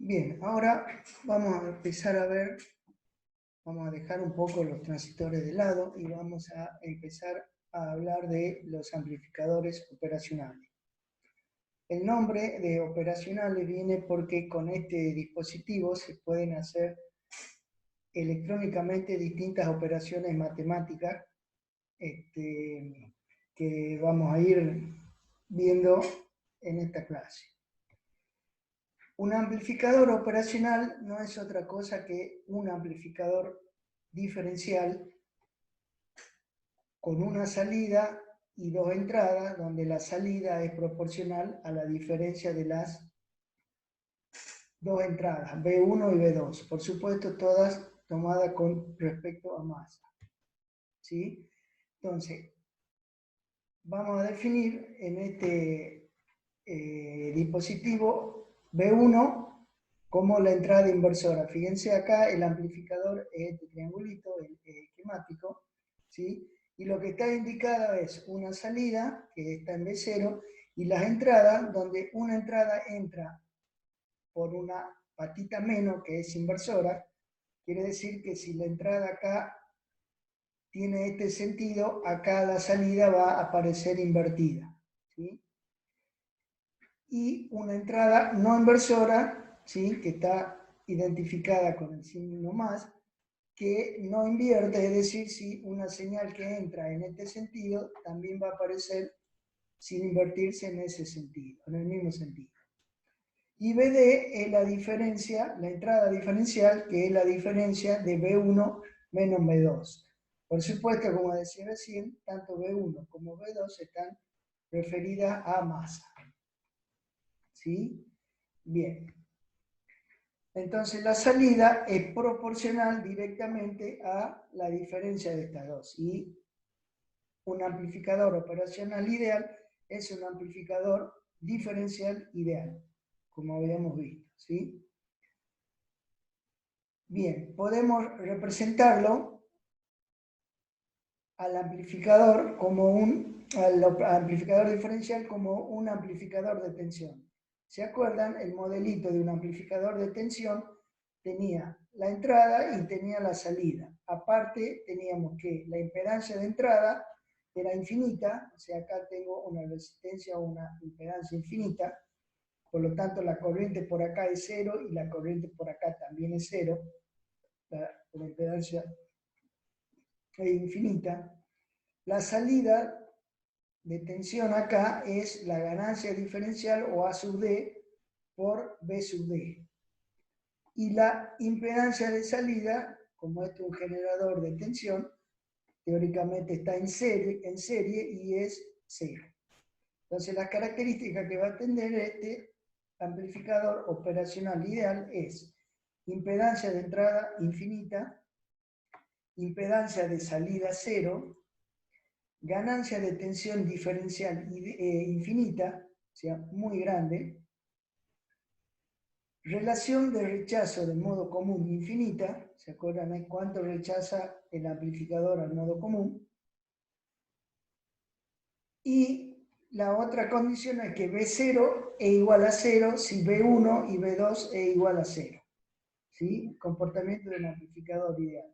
Bien, ahora vamos a empezar a ver, vamos a dejar un poco los transistores de lado y vamos a empezar a hablar de los amplificadores operacionales. El nombre de operacionales viene porque con este dispositivo se pueden hacer electrónicamente distintas operaciones matemáticas que vamos a ir viendo en esta clase. Un amplificador operacional no es otra cosa que un amplificador diferencial con una salida y dos entradas, donde la salida es proporcional a la diferencia de las dos entradas, B1 y B2. Por supuesto, todas tomadas con respecto a masa. ¿Sí? Entonces, vamos a definir en este dispositivo B1 como la entrada inversora. Fíjense acá, el amplificador es este triangulito, el esquemático, ¿sí? Y lo que está indicado es una salida, que está en B0, y las entradas, donde una entrada entra por una patita menos, que es inversora, quiere decir que si la entrada acá tiene este sentido, acá la salida va a aparecer invertida, ¿sí? Y una entrada no inversora, ¿sí? Que está identificada con el signo más, que no invierte, es decir, si una señal que entra en este sentido también va a aparecer sin invertirse en ese sentido, en el mismo sentido. Y BD es la diferencia, la entrada diferencial, que es la diferencia de B1 menos B2. Por supuesto, como decía recién, tanto B1 como B2 están referidas a masa. ¿Sí? Bien. Entonces la salida es proporcional directamente a la diferencia de estas dos. Y un amplificador operacional ideal es un amplificador diferencial ideal, como habíamos visto. ¿Sí? Bien, podemos representarlo al amplificador diferencial como un amplificador de tensión. ¿Se acuerdan? El modelito de un amplificador de tensión tenía la entrada y tenía la salida. Aparte, teníamos que la impedancia de entrada era infinita, o sea, acá tengo una resistencia o una impedancia infinita, por lo tanto la corriente por acá es cero y la corriente por acá también es cero, la impedancia es infinita. La salida de tensión acá es la ganancia diferencial o A sub D por B sub D. Y la impedancia de salida, como este es un generador de tensión, teóricamente está en serie y es cero. Entonces las características que va a tener este amplificador operacional ideal es impedancia de entrada infinita, impedancia de salida cero, ganancia de tensión diferencial infinita, o sea, muy grande, relación de rechazo de modo común infinita, ¿se acuerdan cuánto rechaza el amplificador al modo común? Y la otra condición es que B0 es igual a 0 si B1 y B2 es igual a 0. ¿Sí? Comportamiento del amplificador ideal.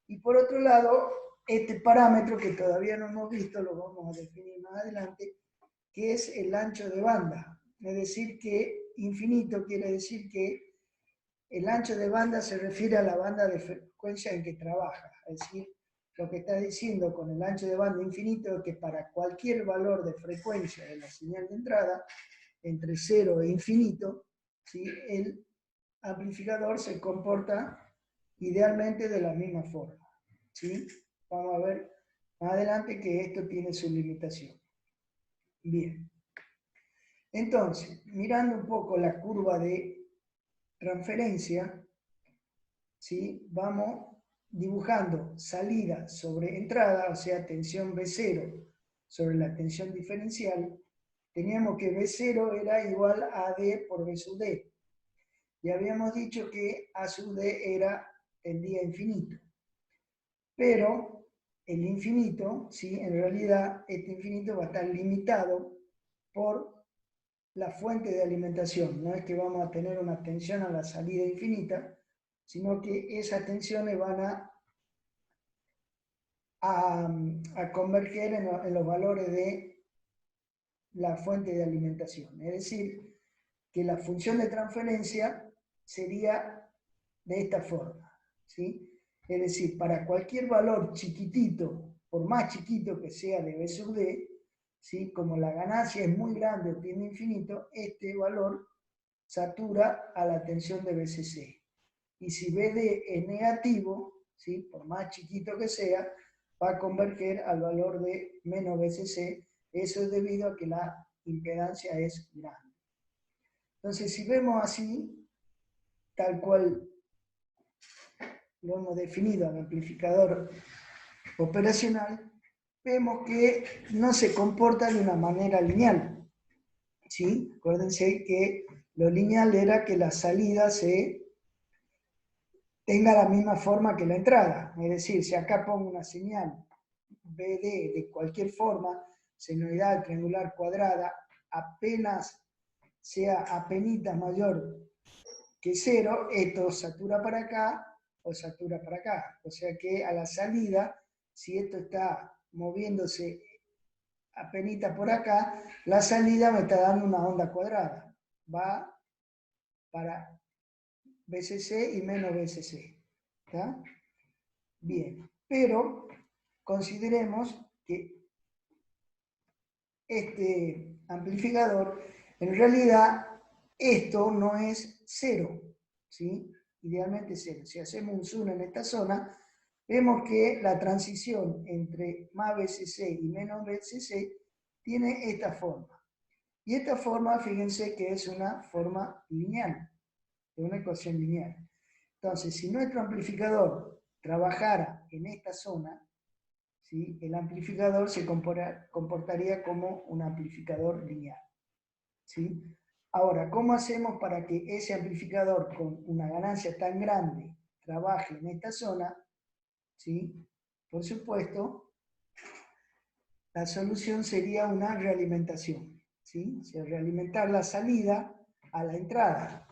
Y por otro lado, este parámetro que todavía no hemos visto, lo vamos a definir más adelante, que es el ancho de banda. Es decir, que infinito quiere decir que el ancho de banda se refiere a la banda de frecuencia en que trabaja. Es decir, lo que está diciendo con el ancho de banda infinito es que para cualquier valor de frecuencia de la señal de entrada, entre 0 e infinito, ¿sí? El amplificador se comporta idealmente de la misma forma. ¿Sí? Vamos a ver más adelante que esto tiene su limitación. Bien. Entonces, mirando un poco la curva de transferencia, ¿sí? Vamos dibujando salida sobre entrada, o sea, tensión B0 sobre la tensión diferencial. Teníamos que B0 era igual a D por B sub D. Y habíamos dicho que A sub D tendía a infinito. Pero el infinito, ¿sí? En realidad, este infinito va a estar limitado por la fuente de alimentación. No es que vamos a tener una tensión a la salida infinita, sino que esas tensiones van a converger en los valores de la fuente de alimentación. Es decir, que la función de transferencia sería de esta forma, ¿sí? Es decir, para cualquier valor chiquitito, por más chiquito que sea de B sub D, ¿sí? Como la ganancia es muy grande o tiende a infinito, este valor satura a la tensión de BCC. Y si BD es negativo, ¿sí? Por más chiquito que sea, va a converger al valor de menos BCC. Eso es debido a que la impedancia es grande. Entonces, si vemos así, tal cual lo hemos definido al amplificador operacional, vemos que no se comporta de una manera lineal. ¿Sí? Acuérdense que lo lineal era que la salida tenga la misma forma que la entrada. Es decir, si acá pongo una señal BD de cualquier forma, senoidal, triangular, cuadrada, apenas sea apenitas mayor que 0, esto satura para acá o satura para acá. O sea que a la salida, si esto está moviéndose apenita por acá, la salida me está dando una onda cuadrada. Va para BCC y menos BCC. ¿Está? Bien, pero consideremos que este amplificador, en realidad, esto no es 0, ¿sí? Idealmente 0. Si hacemos un zoom en esta zona, vemos que la transición entre más BCC y menos BCC tiene esta forma. Y esta forma, fíjense que es una forma lineal, es una ecuación lineal. Entonces, si nuestro amplificador trabajara en esta zona, ¿sí? El amplificador se comportaría como un amplificador lineal. ¿Sí? Ahora, ¿cómo hacemos para que ese amplificador con una ganancia tan grande trabaje en esta zona? ¿Sí? Por supuesto, la solución sería una realimentación. ¿Sí? O sea, realimentar la salida a la entrada.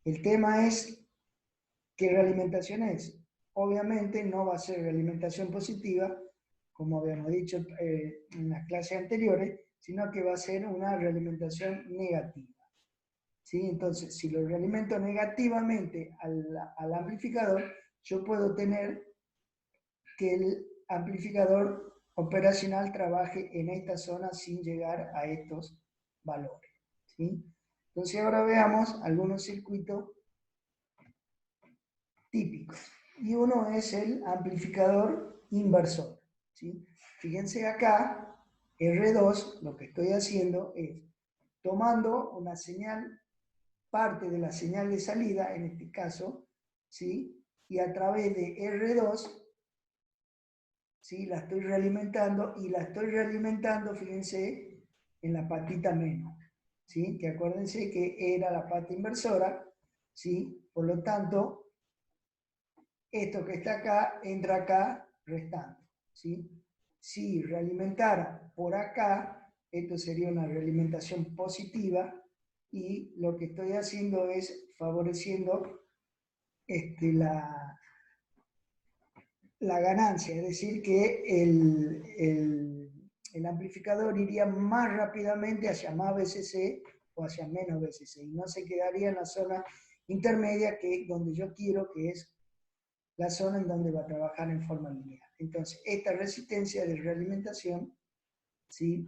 El tema es, ¿qué realimentación es? Obviamente no va a ser realimentación positiva, como habíamos dicho en las clases anteriores, sino que va a ser una realimentación negativa. ¿Sí? Entonces, si lo realimento negativamente al amplificador, yo puedo tener que el amplificador operacional trabaje en esta zona sin llegar a estos valores. ¿Sí? Entonces, ahora veamos algunos circuitos típicos. Y uno es el amplificador inversor. ¿Sí? Fíjense acá, R2, lo que estoy haciendo es tomando una señal, parte de la señal de salida, en este caso, ¿sí? Y a través de R2, ¿sí? La estoy realimentando y la estoy realimentando, fíjense, en la patita menos, ¿sí? Que acuérdense que era la pata inversora, ¿sí? Por lo tanto, esto que está acá entra acá restando, ¿sí? Si realimentara por acá, esto sería una realimentación positiva y lo que estoy haciendo es favoreciendo la ganancia, es decir, que el amplificador iría más rápidamente hacia más BCC o hacia menos BCC y no se quedaría en la zona intermedia que donde yo quiero, que es la zona en donde va a trabajar en forma lineal. Entonces, esta resistencia de realimentación, ¿sí?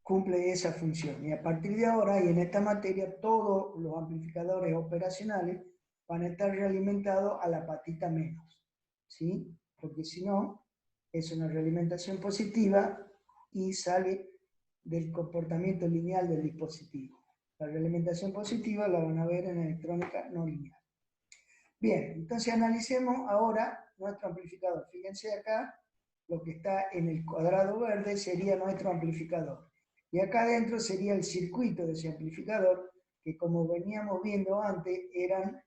Cumple esa función. Y a partir de ahora, y en esta materia, todos los amplificadores operacionales van a estar realimentados a la patita menos, ¿sí? Porque si no, es una realimentación positiva y sale del comportamiento lineal del dispositivo. La realimentación positiva la van a ver en electrónica no lineal. Bien, entonces analicemos ahora nuestro amplificador. Fíjense acá, lo que está en el cuadrado verde sería nuestro amplificador. Y acá adentro sería el circuito de ese amplificador, que como veníamos viendo antes, eran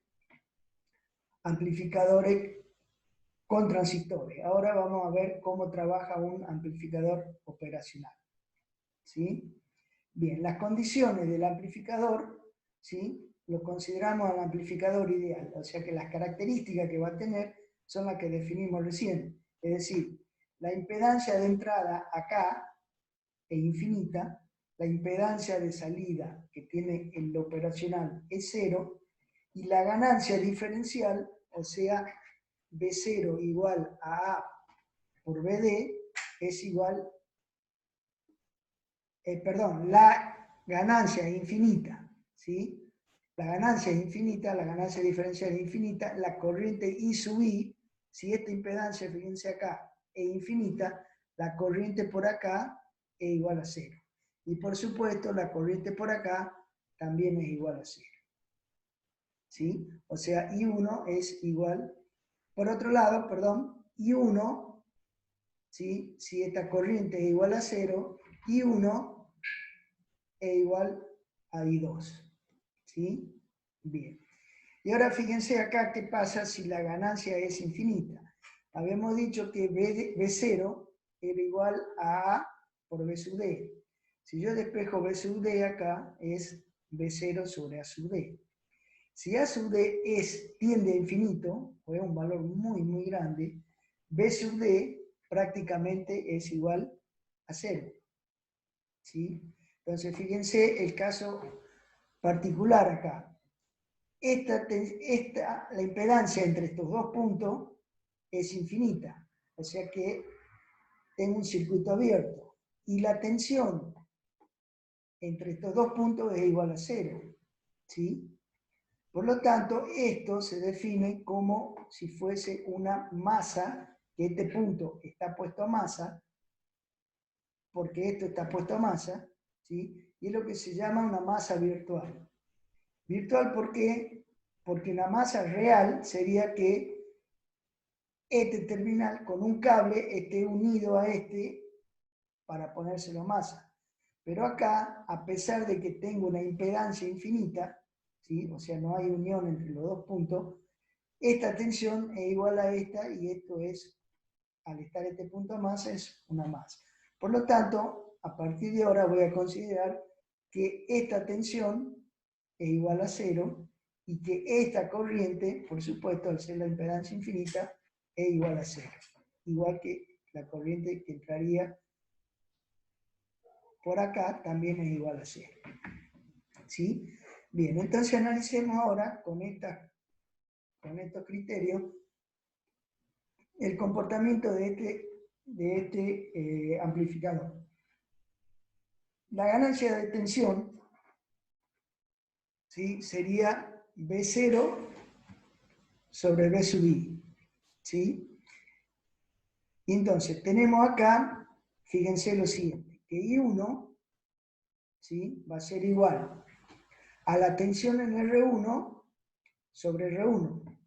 amplificadores con transistores. Ahora vamos a ver cómo trabaja un amplificador operacional. ¿Sí? Bien, las condiciones del amplificador, ¿sí? Lo consideramos al amplificador ideal, o sea que las características que va a tener son las que definimos recién. Es decir, la impedancia de entrada acá es infinita, la impedancia de salida que tiene el operacional es 0, y la ganancia diferencial, o sea, B0 igual a A por BD, es igual, perdón, la ganancia es infinita, ¿sí? La ganancia es infinita, la ganancia diferencial es infinita, la corriente I sub I, si esta impedancia, fíjense acá, es infinita, la corriente por acá es igual a 0. Y por supuesto, la corriente por acá también es igual a 0. ¿Sí? O sea, I1 es igual, por otro lado, perdón, I1, ¿sí? Si esta corriente es igual a 0, I1 es igual a I2. ¿Sí? Bien. Y ahora fíjense acá qué pasa si la ganancia es infinita. Habíamos dicho que B0 era igual a A por B sub D. Si yo despejo B sub D acá, es B0 sobre A sub D. Si A sub D tiende a infinito, o es un valor muy, muy grande, B sub D prácticamente es igual a 0. ¿Sí? Entonces, fíjense el caso particular acá. La impedancia entre estos dos puntos es infinita, o sea que tengo un circuito abierto, y la tensión entre estos dos puntos es igual a 0, ¿sí? Por lo tanto, esto se define como si fuese una masa, que este punto está puesto a masa, porque esto está puesto a masa, ¿sí? Y es lo que se llama una masa virtual. ¿Virtual por qué? Porque una masa real sería que este terminal con un cable esté unido a este para ponérselo masa. Pero acá, a pesar de que tengo una impedancia infinita, ¿sí? O sea, no hay unión entre los dos puntos, esta tensión es igual a esta y esto es, al estar este punto a masa, es una masa. Por lo tanto, a partir de ahora voy a considerar que esta tensión es igual a 0 y que esta corriente, por supuesto, al ser la impedancia infinita, es igual a 0. Igual que la corriente que entraría por acá también es igual a 0. ¿Sí? Bien, entonces analicemos ahora con estos criterios el comportamiento de este amplificador. La ganancia de tensión, ¿sí? Sería B0 sobre B sub I. ¿Sí? Y entonces tenemos acá, fíjense lo siguiente, que I1, ¿sí? Va a ser igual a la tensión en R1 sobre R1.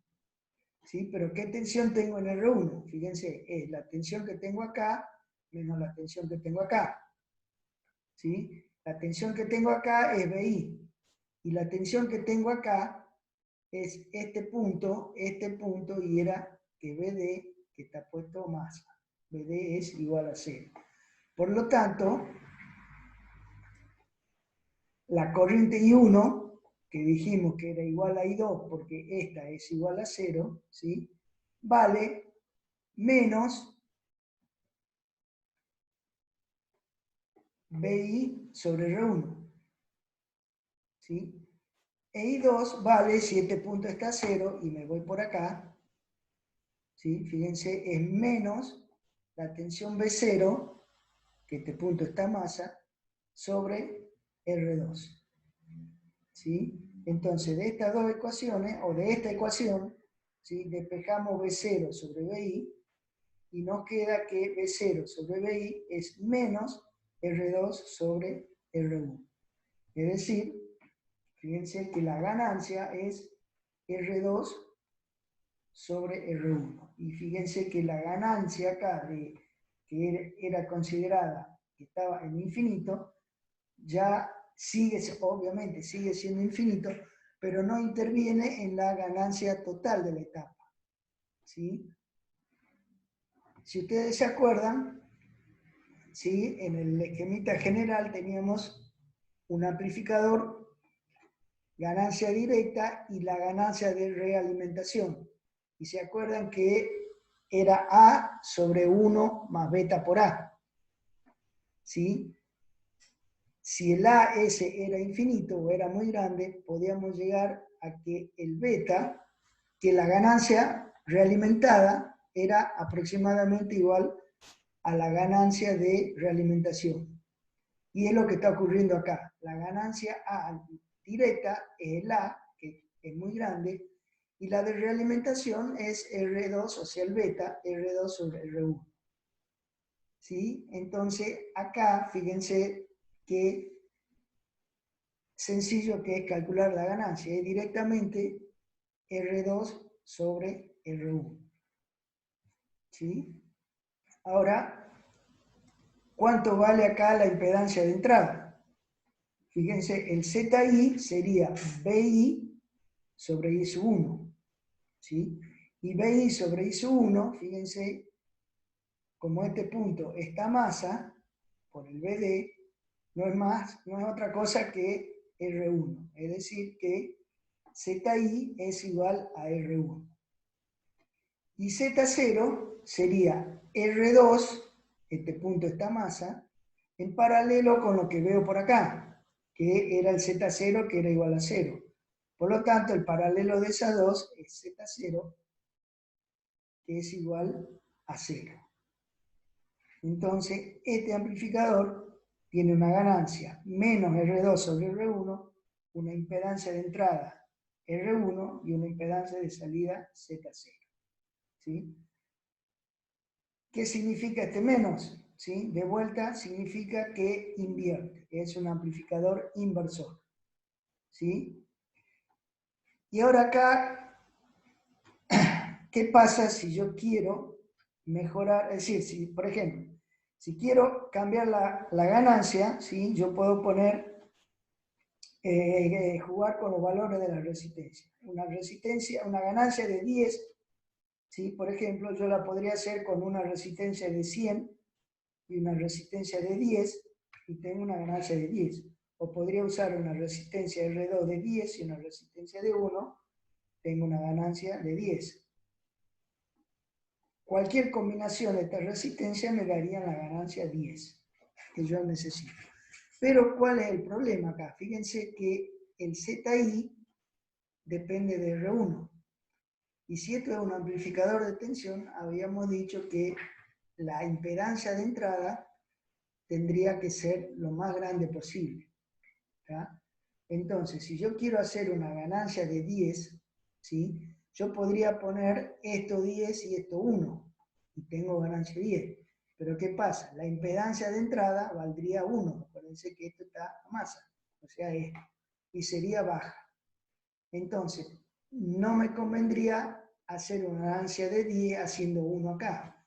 ¿Sí? Pero ¿qué tensión tengo en R1? Fíjense, es la tensión que tengo acá menos la tensión que tengo acá. ¿Sí? La tensión que tengo acá es BI. Y la tensión que tengo acá es este punto, y era que BD, que está puesto masa. BD es igual a 0. Por lo tanto, la corriente I1, que dijimos que era igual a I2 porque esta es igual a 0, ¿sí? Vale menos BI sobre R1. ¿Sí? E I2 vale, si este punto está a 0 y me voy por acá, ¿sí? Fíjense, es menos la tensión B0, que este punto está a masa, sobre R2. ¿Sí? Entonces, de estas dos ecuaciones, o de esta ecuación, ¿sí? Despejamos B0 sobre BI, y nos queda que B0 sobre BI es menos R2 sobre R1. Es decir, fíjense que la ganancia es R2 sobre R1. Y fíjense que la ganancia acá, que era considerada que estaba en infinito, ya sigue, obviamente sigue siendo infinito, pero no interviene en la ganancia total de la etapa. ¿Sí? Si ustedes se acuerdan, ¿sí? En el esquemita general teníamos un amplificador, ganancia directa y la ganancia de realimentación. Y se acuerdan que era A sobre 1 más beta por A. ¿Sí? Si el AS era infinito o era muy grande, podíamos llegar a que el beta, que la ganancia realimentada era aproximadamente igual a la ganancia de realimentación. Y es lo que está ocurriendo acá. La ganancia A directa es el A, que es muy grande, y la de realimentación es R2, o sea, el beta, R2 sobre R1. ¿Sí? Entonces, acá, fíjense que sencillo que es calcular la ganancia, es directamente R2 sobre R1. ¿Sí? Ahora, ¿cuánto vale acá la impedancia de entrada? Fíjense, el ZI sería BI sobre I sub 1. ¿Sí? Y BI sobre I sub 1, fíjense, como este punto, esta masa, por el BD, no es otra cosa que R1. Es decir, que ZI es igual a R1. Y Z0 sería R2, este punto, esta masa, en paralelo con lo que veo por acá, que era el Z0, que era igual a 0. Por lo tanto, el paralelo de esas dos es Z0, que es igual a 0. Entonces, este amplificador tiene una ganancia menos R2 sobre R1, una impedancia de entrada R1 y una impedancia de salida Z0. ¿Sí? ¿Qué significa este menos? ¿Sí? De vuelta significa que invierte, es un amplificador inversor. ¿Sí? Y ahora acá, ¿qué pasa si yo quiero mejorar? Es decir, si, por ejemplo, si quiero cambiar la ganancia, ¿sí? Yo puedo poner, jugar con los valores de la resistencia. Una ganancia de 10, ¿sí? Por ejemplo, yo la podría hacer con una resistencia de 100 y una resistencia de 10 y tengo una ganancia de 10. O podría usar una resistencia R2 de 10 y una resistencia de 1, tengo una ganancia de 10. Cualquier combinación de esta resistencia me daría la ganancia 10 que yo necesito. Pero ¿cuál es el problema acá? Fíjense que el ZI depende de R1. Y si esto es un amplificador de tensión, habíamos dicho que la impedancia de entrada tendría que ser lo más grande posible. ¿tá? Entonces, si yo quiero hacer una ganancia de 10, ¿sí? Yo podría poner esto 10 y esto 1, y tengo ganancia 10. Pero ¿qué pasa? La impedancia de entrada valdría 1. Acuérdense que esto está a masa, o sea, esto, y sería baja. Entonces, no me convendría hacer una ganancia de 10 haciendo 1 acá.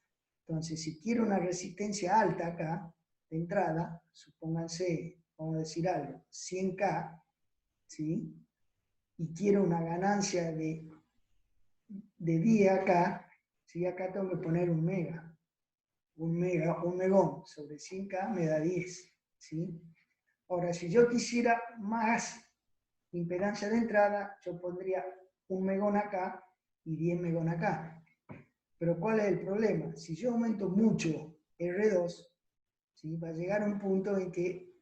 Entonces, si quiero una resistencia alta acá, de entrada, supónganse, vamos a decir algo, 100K, ¿sí? Y quiero una ganancia de 10 acá, ¿sí? Acá tengo que poner un megón sobre 100K me da 10, ¿sí? Ahora, si yo quisiera más impedancia de entrada, yo pondría un megón acá y 10 megón acá. Pero ¿cuál es el problema? Si yo aumento mucho R2, ¿sí? Va a llegar a un punto en que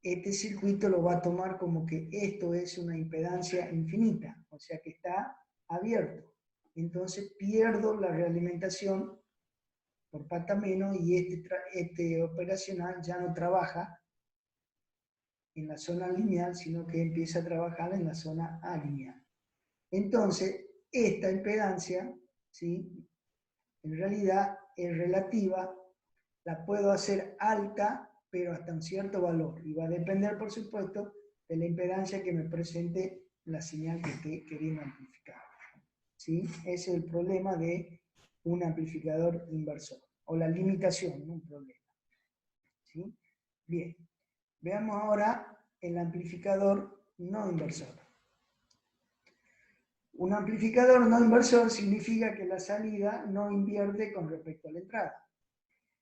este circuito lo va a tomar como que esto es una impedancia infinita, o sea que está abierto. Entonces pierdo la realimentación por pata menos y este operacional ya no trabaja en la zona lineal, sino que empieza a trabajar en la zona alineal. Entonces, esta impedancia, ¿sí? En realidad es relativa, la puedo hacer alta, pero hasta un cierto valor. Y va a depender, por supuesto, de la impedancia que me presente la señal que esté queriendo amplificar. ¿Sí? Ese es el problema de un amplificador inversor. O la limitación, no un problema. ¿Sí? Bien. Veamos ahora el amplificador no inversor. Un amplificador no inversor significa que la salida no invierte con respecto a la entrada.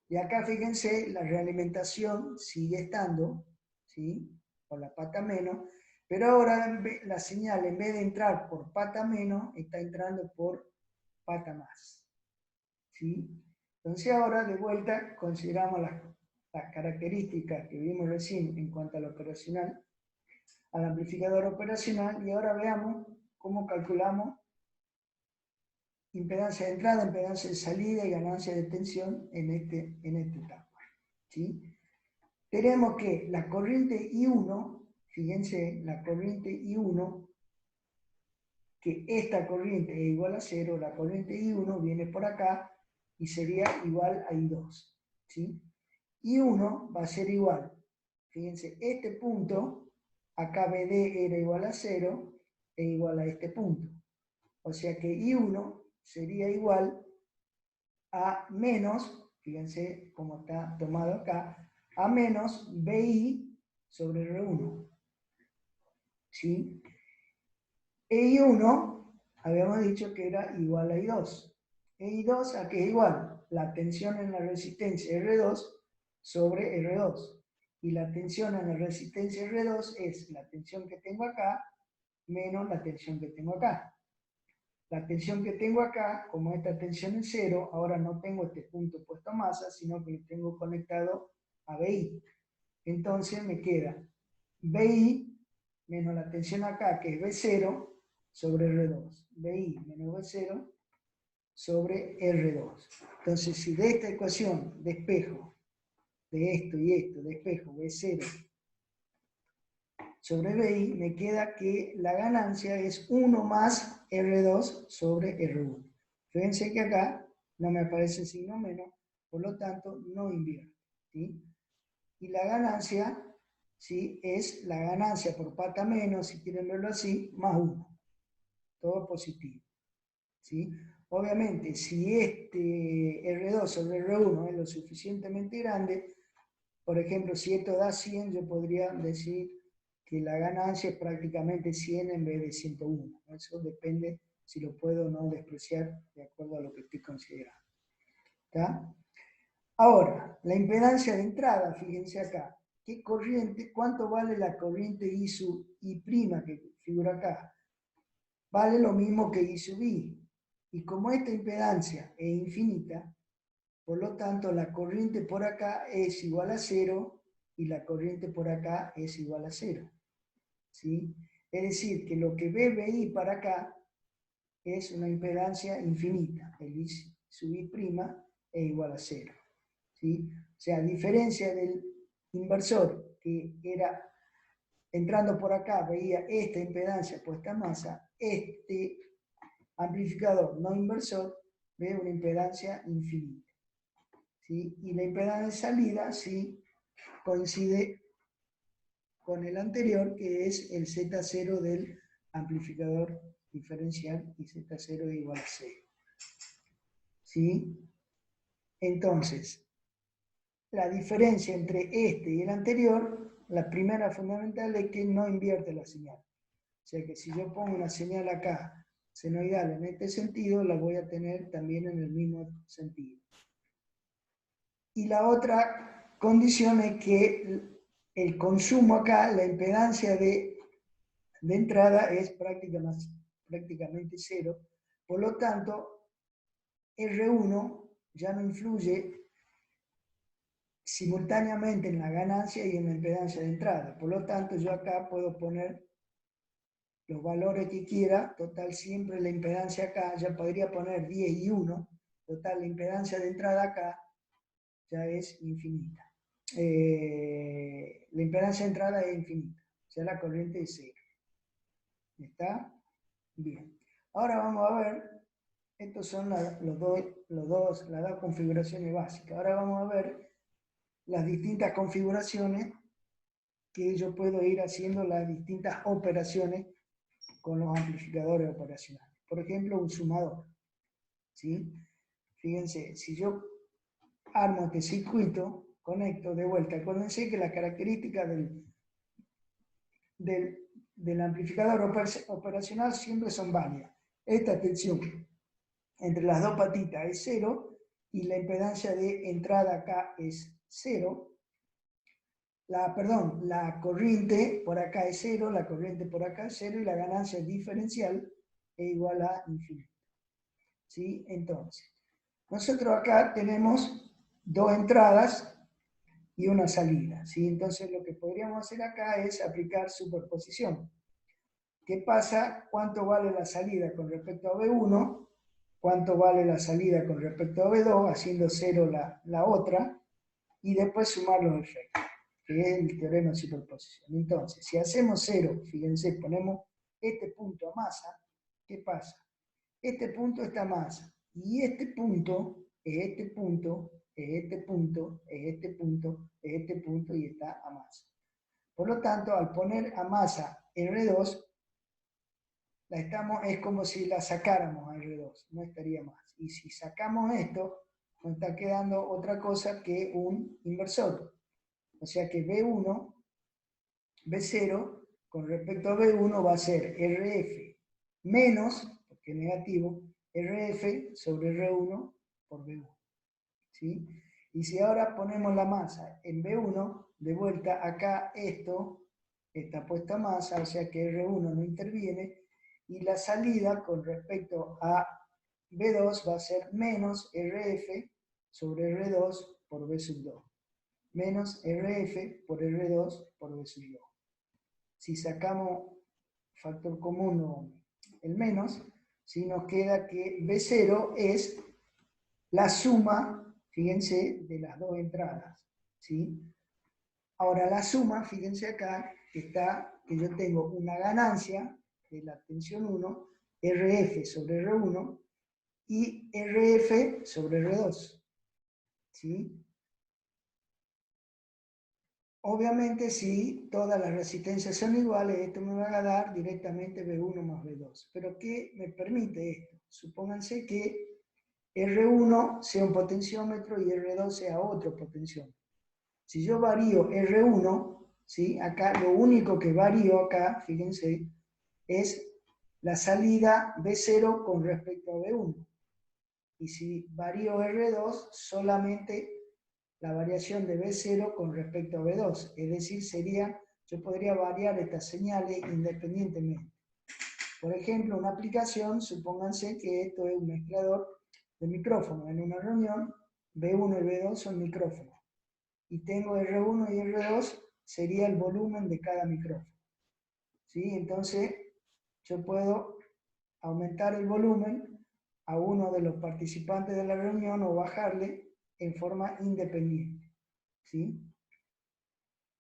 Y acá fíjense, la realimentación sigue estando, ¿sí? por la pata menos, pero ahora la señal en vez de entrar por pata menos, está entrando por pata más. ¿Sí? Entonces ahora de vuelta consideramos las características que vimos recién en cuanto al operacional, al amplificador operacional, y ahora veamos cómo calculamos impedancia de entrada, impedancia de salida y ganancia de tensión en esta etapa. ¿Sí? Tenemos que la corriente I1, fíjense, la corriente I1, que esta corriente es igual a 0, la corriente I1 viene por acá y sería igual a I2. ¿Sí? I1 va a ser igual, fíjense, este punto, acá BD era igual a 0, e igual a este punto. O sea que I1 sería igual a menos, fíjense cómo está tomado acá, a menos BI sobre R1. ¿Sí? EI1 habíamos dicho que era igual a I2. EI2 a qué es igual, la tensión en la resistencia R2 sobre R2. Y la tensión en la resistencia R2 es la tensión que tengo acá menos la tensión que tengo acá. La tensión que tengo acá, como esta tensión es 0, ahora no tengo este punto puesto a masa, sino que lo tengo conectado a BI. Entonces me queda BI menos la tensión acá, que es B0, sobre R2. BI menos B0 sobre R2. Entonces, si de esta ecuación despejo, de esto y esto, despejo B0 sobre BI, me queda que la ganancia es 1 más R2 sobre R1. Fíjense que acá no me aparece el signo menos, por lo tanto no invierto. ¿Sí? Y la ganancia, ¿sí?, es la ganancia por pata menos, si quieren verlo así, más 1. Todo positivo. ¿Sí? Obviamente, si este R2 sobre R1 es lo suficientemente grande, por ejemplo, si esto da 100, yo podría decir que la ganancia es prácticamente 100 en vez de 101. Eso depende si lo puedo o no despreciar de acuerdo a lo que estoy considerando. ¿Está? Ahora, la impedancia de entrada, fíjense acá. ¿Qué corriente, cuánto vale la corriente I sub I' que figura acá? Vale lo mismo que I sub I. Y como esta impedancia es infinita, por lo tanto la corriente por acá es igual a 0 y la corriente por acá es igual a 0. ¿Sí? Es decir, que lo que ve BI para acá es una impedancia infinita. El I sub I' es igual a 0. ¿Sí? O sea, a diferencia del inversor, que era entrando por acá, veía esta impedancia puesta en masa, este amplificador no inversor ve una impedancia infinita. ¿Sí? Y la impedancia de salida sí coincide con el anterior, que es el Z0 del amplificador diferencial, y Z0 igual a 0. ¿Sí? Entonces, la diferencia entre este y el anterior, la primera fundamental es que no invierte la señal. O sea que si yo pongo una señal acá senoidal en este sentido, la voy a tener también en el mismo sentido. Y la otra condición es que el consumo acá, la impedancia de entrada es prácticamente 0. Por lo tanto, R1 ya no influye simultáneamente en la ganancia y en la impedancia de entrada. Por lo tanto, yo acá puedo poner los valores que quiera. Total, siempre la impedancia acá, ya podría poner 10 y 1. Total, la impedancia de entrada acá ya es infinita. La impedancia de entrada es infinita. O sea, la corriente es 0. ¿Está? Bien. Ahora vamos a ver, estos son las dos configuraciones básicas. Ahora vamos a ver las distintas configuraciones que yo puedo ir haciendo, las distintas operaciones con los amplificadores operacionales. Por ejemplo, un sumador. ¿Sí? Fíjense, si yo armo este circuito, conecto de vuelta. Acuérdense que las características del amplificador operacional siempre son válidas. Esta tensión entre las dos patitas es 0 y la impedancia de entrada acá es 0. la corriente por acá es 0, la corriente por acá es 0 y la ganancia diferencial es igual a infinito. ¿Sí? Entonces, nosotros acá tenemos dos entradas y una salida. ¿Sí? Entonces lo que podríamos hacer acá es aplicar superposición. ¿Qué pasa? ¿Cuánto vale la salida con respecto a B1? ¿Cuánto vale la salida con respecto a B2? Haciendo 0 la otra. Y después sumar los efectos, que es el teorema de superposición. Entonces, si hacemos 0, fíjense, ponemos este punto a masa, ¿qué pasa? Este punto está a masa. Y este punto es este punto, es este punto, es este punto, es este punto y está a masa. Por lo tanto, al poner a masa R2, es como si la sacáramos a R2, no estaría más. Y si sacamos esto, nos está quedando otra cosa que un inversor. O sea que B1, B0, con respecto a B1 va a ser RF menos, porque es negativo, RF sobre R1 por B1. ¿Sí? Y si ahora ponemos la masa en B1, de vuelta acá esto está puesto a masa, o sea que R1 no interviene, y la salida con respecto a B2 va a ser menos RF sobre R2 por B sub 2. Menos RF por R2 por B sub 2. Si sacamos factor común o el menos, si nos queda que B0 es la suma, fíjense, de las dos entradas. ¿Sí? Ahora la suma, fíjense acá, que yo tengo una ganancia de la tensión 1, RF sobre R1, y RF sobre R2. ¿Sí? Obviamente, si todas las resistencias son iguales, esto me va a dar directamente B1 más B2. Pero ¿qué me permite esto? Supónganse que R1 sea un potenciómetro y R2 sea otro potenciómetro. Si yo varío R1, ¿sí? Acá lo único que varío acá, fíjense, es la salida B0 con respecto a B1. Y si varío R2, solamente la variación de B0 con respecto a B2. Es decir, yo podría variar estas señales independientemente. Por ejemplo, una aplicación, supónganse que esto es un mezclador de micrófonos. En una reunión, B1 y B2 son micrófonos. Y tengo R1 y R2, sería el volumen de cada micrófono. ¿Sí? Entonces, yo puedo aumentar el volumen a uno de los participantes de la reunión o bajarle en forma independiente. ¿Sí?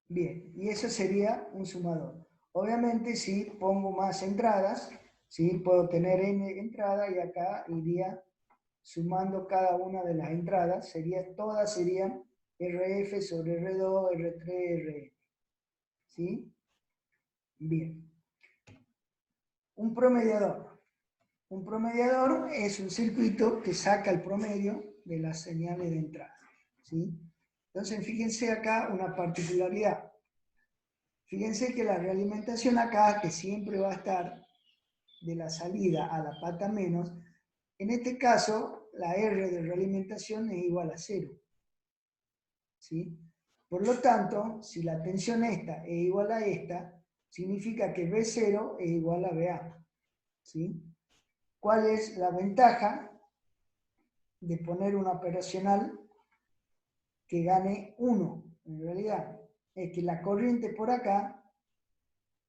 Bien, y eso sería un sumador. Obviamente, si pongo más entradas, ¿sí? Puedo tener n entradas y acá iría sumando cada una de las entradas, todas serían RF sobre R2, R3, Rn. ¿Sí? Bien. Un promediador. Un promediador es un circuito que saca el promedio de las señales de entrada. ¿Sí? Entonces, fíjense acá una particularidad. Fíjense que la realimentación acá, que siempre va a estar de la salida a la pata menos, en este caso, la R de realimentación es igual a 0. ¿Sí? Por lo tanto, si la tensión esta es igual a esta, significa que B0 es igual a BA. ¿Sí? ¿Cuál es la ventaja de poner una operacional que gane 1? En realidad, es que la corriente por acá,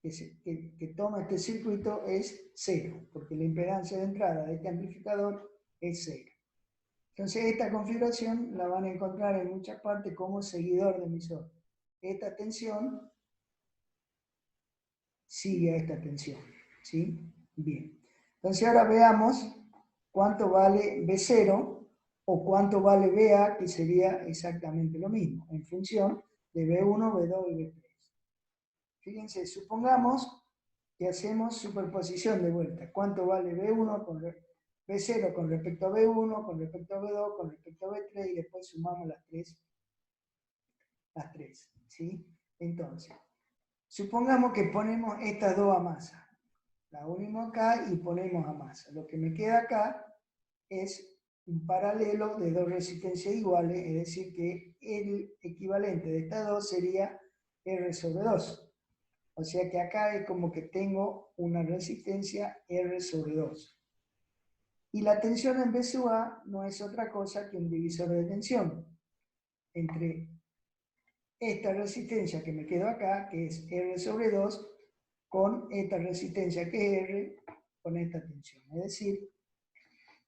que toma este circuito, es 0, porque la impedancia de entrada de este amplificador es 0. Entonces, esta configuración la van a encontrar en muchas partes como seguidor de emisor. Esta tensión sigue a esta tensión. ¿Sí? Bien. Entonces, ahora veamos cuánto vale B0 o cuánto vale BA, que sería exactamente lo mismo, en función de B1, B2 y B3. Fíjense, supongamos que hacemos superposición de vuelta. ¿Cuánto vale B1 con B0 con respecto a B1, con respecto a B2, con respecto a B3 y después sumamos las tres, ¿sí? Entonces, supongamos que ponemos estas dos a masa. La unimos acá y ponemos a masa. Lo que me queda acá es un paralelo de dos resistencias iguales, es decir, que el equivalente de estas dos sería R sobre 2. O sea que acá es como que tengo una resistencia R sobre 2. Y la tensión en B sub A no es otra cosa que un divisor de tensión entre esta resistencia que me quedó acá, que es R sobre 2, con esta resistencia que es R, con esta tensión. Es decir,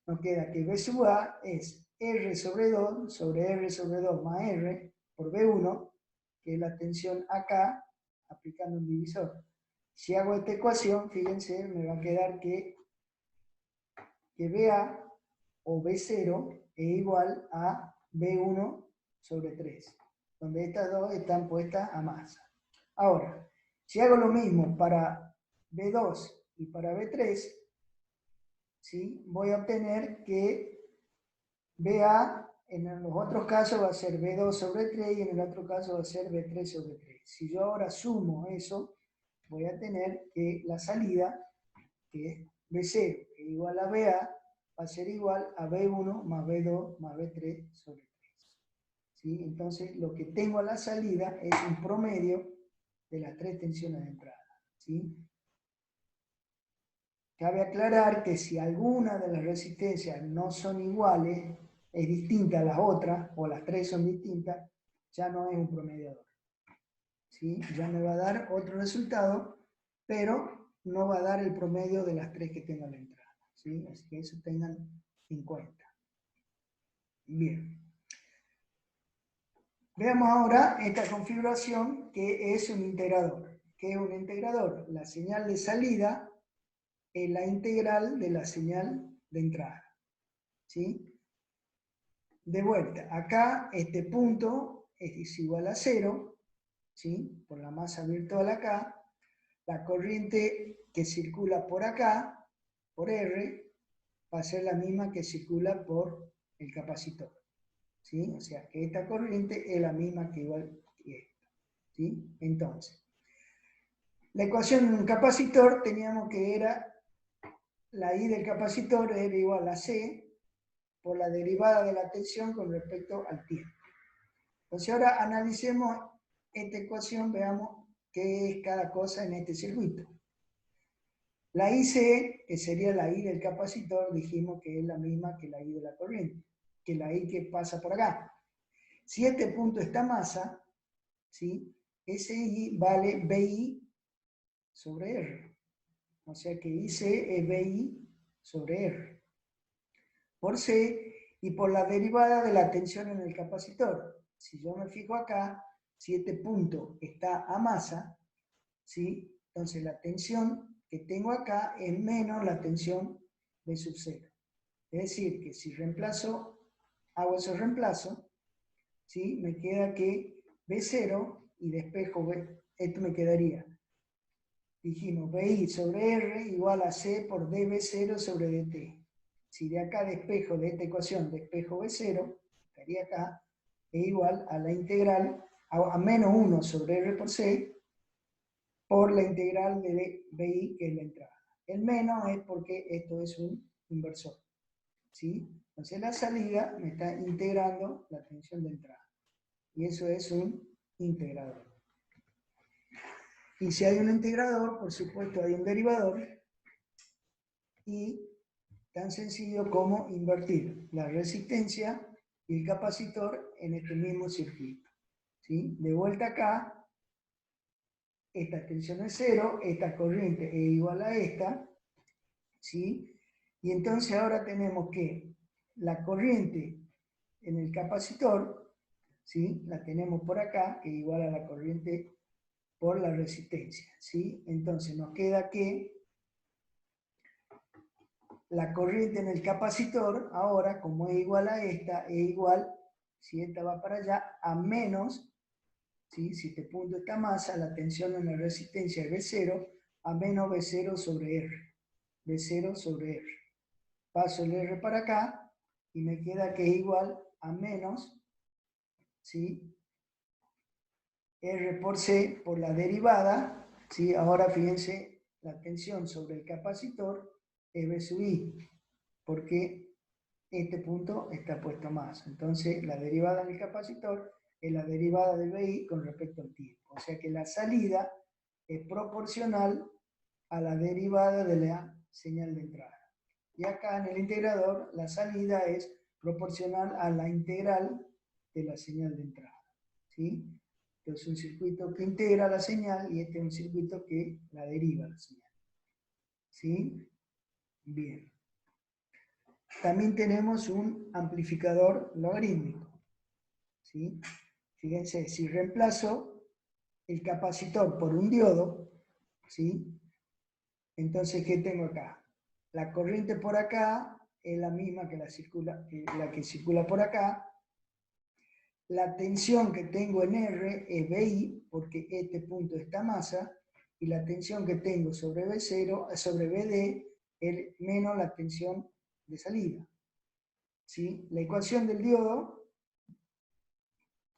nos queda que B sub A es R sobre 2 sobre R sobre 2 más R por B1, que es la tensión acá, aplicando un divisor. Si hago esta ecuación, fíjense, me va a quedar que BA o B0 es igual a B1 sobre 3, donde estas dos están puestas a masa. Ahora, si hago lo mismo para B2 y para B3, ¿sí? Voy a obtener que BA en los otros casos va a ser B2 sobre 3 y en el otro caso va a ser B3 sobre 3. Si yo ahora sumo eso, voy a tener que la salida, que es B0, que es igual a BA, va a ser igual a B1 más B2 más B3 sobre 3. ¿Sí? Entonces, lo que tengo a la salida es un promedio de las tres tensiones de entrada. ¿Sí? Cabe aclarar que si alguna de las resistencias no son iguales, es distinta a las otras, o las tres son distintas, ya no es un promediador. ¿Sí? Ya me va a dar otro resultado, pero no va a dar el promedio de las tres que tengo a la entrada. ¿Sí? Así que eso tengan en cuenta. Bien. Veamos ahora esta configuración que es un integrador. ¿Qué es un integrador? La señal de salida es la integral de la señal de entrada. ¿Sí? De vuelta, acá este punto es igual a 0, ¿sí? Por la masa virtual acá. La corriente que circula por acá, por R, va a ser la misma que circula por el capacitor. ¿Sí? O sea, que esta corriente es la misma que igual que esta. ¿Sí? Entonces, la ecuación de un capacitor teníamos que era la I del capacitor era igual a C por la derivada de la tensión con respecto al tiempo. Entonces ahora analicemos esta ecuación, veamos qué es cada cosa en este circuito. La IC, que sería la I del capacitor, dijimos que es la misma que la I de la corriente, que la I que pasa por acá. Si este punto está masa, ¿sí? Ese I vale BI sobre R. O sea que IC es BI sobre R. Por C y por la derivada de la tensión en el capacitor. Si yo me fijo acá, si este punto está a masa, ¿sí? Entonces la tensión que tengo acá es menos la tensión B sub 0. Es decir, que si hago esos reemplazos, ¿sí? Me queda que B0 y despejo B, esto me quedaría. Dijimos, BI sobre R igual a C por dB0 sobre dt. Si de acá despejo de esta ecuación, despejo B0, estaría acá, es igual a la integral, a menos 1 sobre R por C, por la integral de BI, que es la entrada. El menos es porque esto es un inversor. ¿Sí? Entonces la salida me está integrando la tensión de entrada. Y eso es un integrador. Y si hay un integrador, por supuesto hay un derivador. Y tan sencillo como invertir la resistencia y el capacitor en este mismo circuito. ¿Sí? De vuelta acá, esta tensión es 0, esta corriente es igual a esta, ¿sí? Y entonces ahora tenemos que la corriente en el capacitor, ¿sí? La tenemos por acá, que es igual a la corriente por la resistencia, ¿sí? Entonces nos queda que la corriente en el capacitor, ahora, como es igual a esta, es igual, si esta va para allá, a menos, ¿sí? Si este punto está masa, la tensión en la resistencia es B0, a menos B0 sobre R. B0 sobre R. Paso el R para acá, y me queda que es igual a menos, ¿sí? R por C por la derivada, ¿sí? Ahora fíjense, la tensión sobre el capacitor es B sub I, porque este punto está puesto más. Entonces, la derivada del capacitor es la derivada de BI con respecto al tiempo. O sea que la salida es proporcional a la derivada de la señal de entrada. Y acá en el integrador, la salida es proporcional a la integral de la señal de entrada. ¿Sí? Entonces, un circuito que integra la señal y este es un circuito que la deriva la señal. ¿Sí? Bien. También tenemos un amplificador logarítmico. ¿Sí? Fíjense, si reemplazo el capacitor por un diodo, ¿sí? Entonces, ¿qué tengo acá? La corriente por acá es la misma que la que circula por acá. La tensión que tengo en R es BI, porque este punto está masa, y la tensión que tengo sobre B0, sobre BD, es menos la tensión de salida. ¿Sí? La ecuación del diodo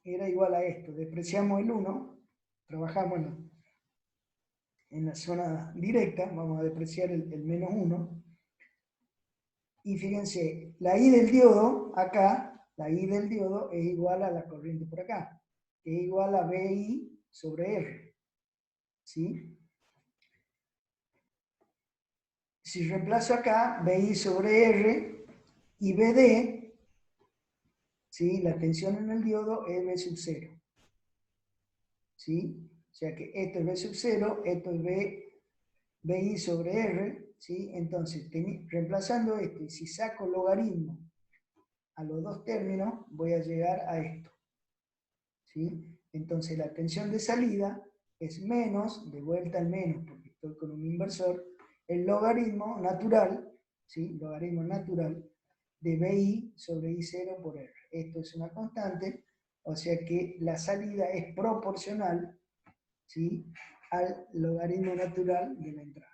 era igual a esto. Despreciamos el 1, trabajamos en la zona directa, vamos a despreciar el menos 1. Y fíjense, la I del diodo, acá, la I del diodo es igual a la corriente por acá, que es igual a BI sobre R. ¿Sí? Si reemplazo acá, BI sobre R y BD, ¿sí? La tensión en el diodo es B sub 0. ¿Sí? O sea que esto es B sub 0, esto es BI sobre R, ¿sí? Entonces, reemplazando esto, y si saco logaritmo a los dos términos, voy a llegar a esto. ¿Sí? Entonces, la tensión de salida es menos, de vuelta al menos, porque estoy con un inversor, el logaritmo natural, ¿sí? Logaritmo natural de BI sobre I0 por R. Esto es una constante, o sea que la salida es proporcional, ¿sí? Al logaritmo natural de la entrada.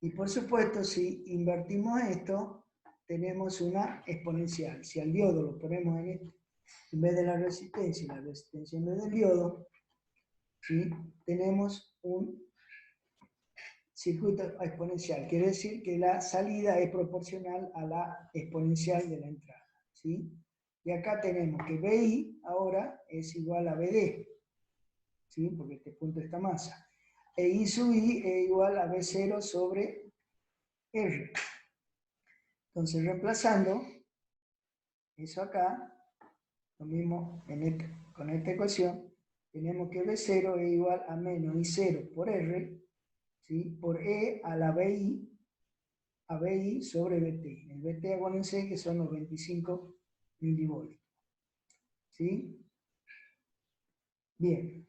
Y por supuesto, si invertimos esto, tenemos una exponencial. Si al diodo lo ponemos en vez de la resistencia y la resistencia en vez del diodo, ¿sí? Tenemos un circuito exponencial. Quiere decir que la salida es proporcional a la exponencial de la entrada. ¿Sí? Y acá tenemos que BI ahora es igual a BD, ¿sí? Porque este punto está masa. E I sub I es igual a B0 sobre R. Entonces, reemplazando eso acá, lo mismo con esta ecuación, tenemos que B0 es igual a menos I0 por R, ¿sí? Por E a la BI sobre BT. El BT, acuérdense que son los 25 milivolts. ¿Sí? Bien.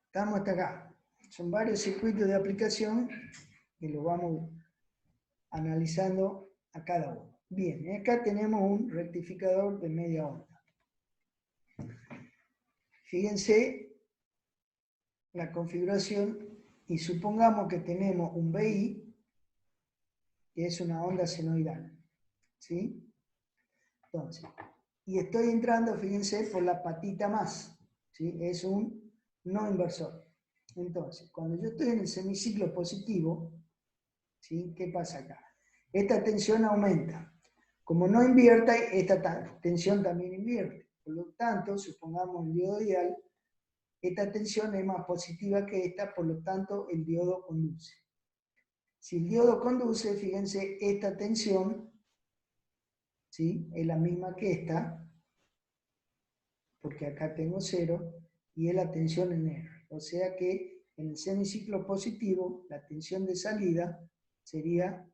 Estamos hasta acá. Son varios circuitos de aplicación que los vamos analizando a cada uno. Bien, y acá tenemos un rectificador de media onda. Fíjense la configuración y supongamos que tenemos un BI que es una onda senoidal. ¿Sí? Entonces, y estoy entrando, fíjense, por la patita más. ¿Sí? Es un no inversor. Entonces, cuando yo estoy en el semiciclo positivo, ¿sí? ¿Qué pasa acá? Esta tensión aumenta. Como no invierta, esta tensión también invierte. Por lo tanto, supongamos el diodo ideal, esta tensión es más positiva que esta, por lo tanto, el diodo conduce. Si el diodo conduce, fíjense, esta tensión, ¿sí? Es la misma que esta, porque acá tengo 0, y es la tensión en R. O sea que en el semiciclo positivo, la tensión de salida sería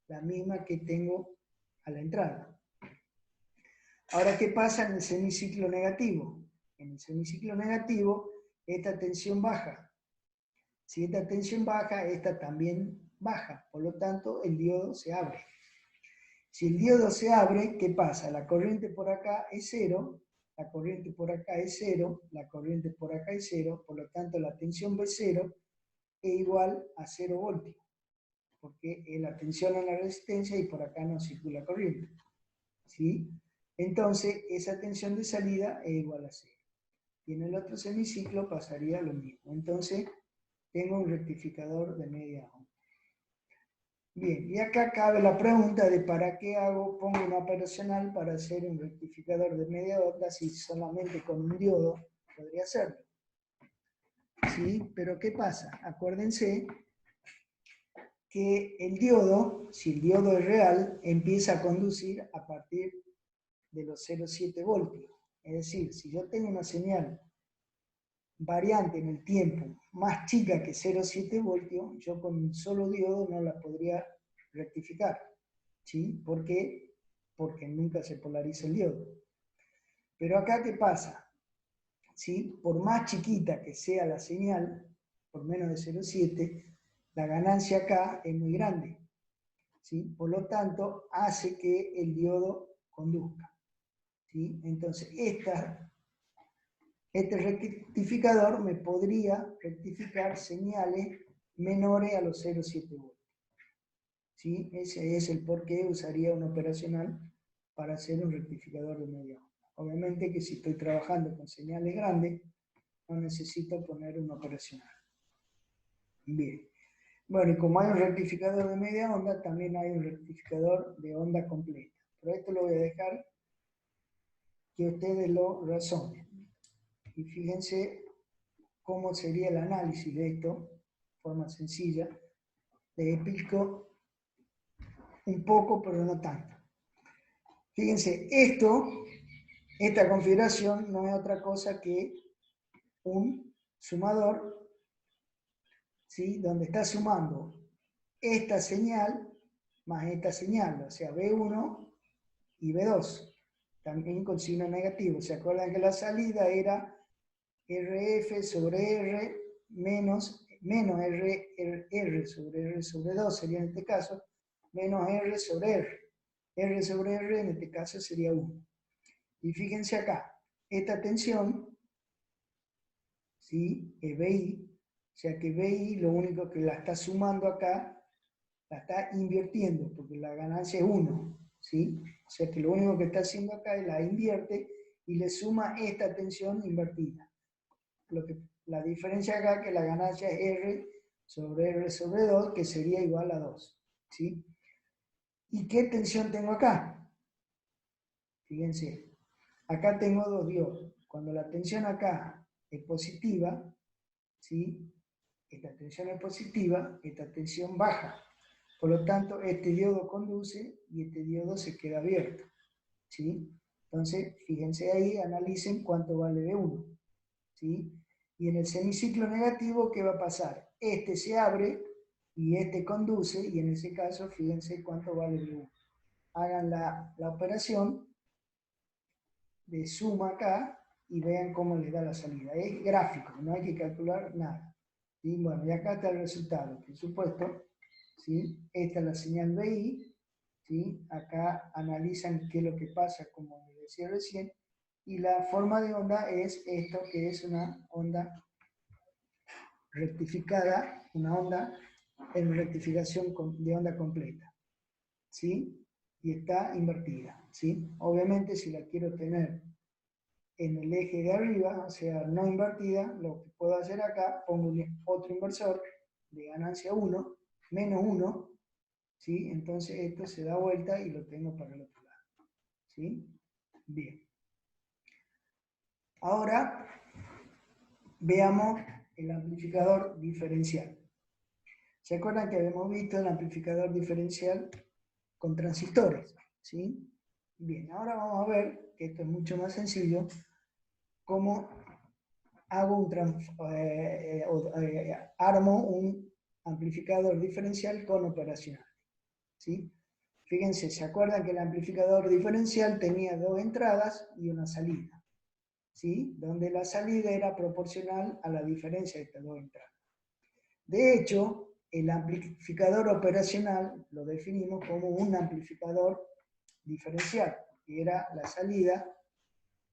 la misma que tengo a la entrada. Ahora, ¿qué pasa en el semiciclo negativo? En el semiciclo negativo, esta tensión baja. Si esta tensión baja, esta también baja. Por lo tanto, el diodo se abre. Si el diodo se abre, ¿qué pasa? La corriente por acá es 0, la corriente por acá es 0, la corriente por acá es 0, por lo tanto la tensión B0 es igual a 0 voltios, porque es la tensión en la resistencia y por acá no circula corriente. ¿Sí? Entonces, esa tensión de salida es igual a 0. Y en el otro semiciclo pasaría lo mismo. Entonces, tengo un rectificador de media onda. Bien, y acá cabe la pregunta de para qué pongo una operacional para hacer un rectificador de media onda si solamente con un diodo podría hacerlo. ¿Sí? Pero ¿qué pasa? Acuérdense que el diodo, si el diodo es real, empieza a conducir a partir de los 0,7 voltios. Es decir, si yo tengo una señal variante en el tiempo más chica que 0,7 voltios, yo con un solo diodo no la podría rectificar. ¿Sí? ¿Por qué? Porque nunca se polariza el diodo. Pero acá, ¿qué pasa? ¿Sí? Por más chiquita que sea la señal, por menos de 0,7, la ganancia acá es muy grande. ¿Sí? Por lo tanto, hace que el diodo conduzca. ¿Sí? Entonces, este rectificador me podría rectificar señales menores a los 0,7 voltios. ¿Sí? Ese es el por qué usaría un operacional para hacer un rectificador de media onda. Obviamente que si estoy trabajando con señales grandes, no necesito poner un operacional. Bien. Bueno, y como hay un rectificador de media onda, también hay un rectificador de onda completa. Pero esto lo voy a dejar que ustedes lo razonen. Y fíjense cómo sería el análisis de esto, de forma sencilla. Les explico un poco, pero no tanto. Fíjense, esta configuración no es otra cosa que un sumador, ¿sí? Donde está sumando esta señal más esta señal, o sea, B1 y B2, también con signo negativo. ¿Se acuerdan que la salida era RF sobre R menos R sobre R sobre 2 sería en este caso, menos R sobre R. R sobre R en este caso sería 1. Y fíjense acá, esta tensión, ¿sí? Es BI, o sea que BI lo único que la está sumando acá, la está invirtiendo, porque la ganancia es 1, ¿sí? O sea que lo único que está haciendo acá es la invierte y le suma esta tensión invertida. La diferencia acá es que la ganancia es R sobre 2, que sería igual a 2, ¿sí? ¿Y qué tensión tengo acá? Fíjense, acá tengo dos diodos. Cuando la tensión acá es positiva, ¿sí? Esta tensión es positiva, esta tensión baja. Por lo tanto, este diodo conduce y este diodo se queda abierto, ¿sí? Entonces, fíjense ahí, analicen cuánto vale B1, ¿sí? Y en el semiciclo negativo, ¿qué va a pasar? Este se abre y este conduce, y en ese caso, fíjense cuánto vale B1. Hagan la operación de suma acá y vean cómo les da la salida. Es gráfico, no hay que calcular nada. Y bueno, y acá está el resultado, por supuesto. ¿Sí? Esta es la señal BI. ¿Sí? Acá analizan qué es lo que pasa, como les decía recién. Y la forma de onda es esto, que es una onda rectificada, una onda en rectificación de onda completa. ¿Sí? Y está invertida. ¿Sí? Obviamente, si la quiero tener en el eje de arriba, o sea, no invertida, lo que puedo hacer acá, pongo otro inversor de ganancia 1, menos 1, ¿sí? Entonces esto se da vuelta y lo tengo para el otro lado, ¿sí? Bien. Ahora veamos el amplificador diferencial. ¿Se acuerdan que habíamos visto el amplificador diferencial con transistores? ¿Sí? Bien, ahora vamos a ver, que esto es mucho más sencillo, cómo armo un amplificador diferencial con operacional. ¿Sí? Fíjense, ¿se acuerdan que el amplificador diferencial tenía dos entradas y una salida? ¿Sí? Donde la salida era proporcional a la diferencia de estas dos entradas. De hecho, el amplificador operacional lo definimos como un amplificador diferencial, que era la salida,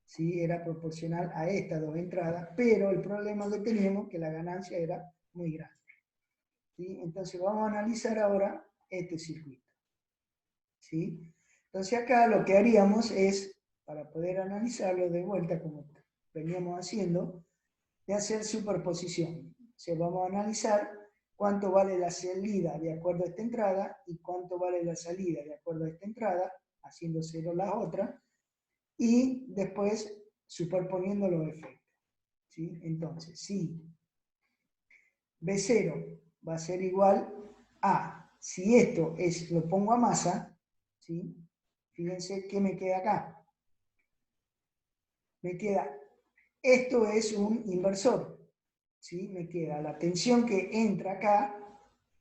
¿sí? Era proporcional a estas dos entradas, pero el problema que teníamos que la ganancia era muy grande. ¿Sí? Entonces vamos a analizar ahora este circuito. ¿Sí? Entonces acá lo que haríamos es, para poder analizarlo de vuelta como veníamos haciendo, de hacer superposición. O sea, vamos a analizar cuánto vale la salida de acuerdo a esta entrada y cuánto vale la salida de acuerdo a esta entrada, haciendo cero las otras, y después superponiendo los efectos. ¿Sí? Entonces, si B0 va a ser igual a, si esto es, lo pongo a masa, ¿sí? Fíjense qué me queda acá. Me queda, esto es un inversor, ¿sí? Me queda la tensión que entra acá,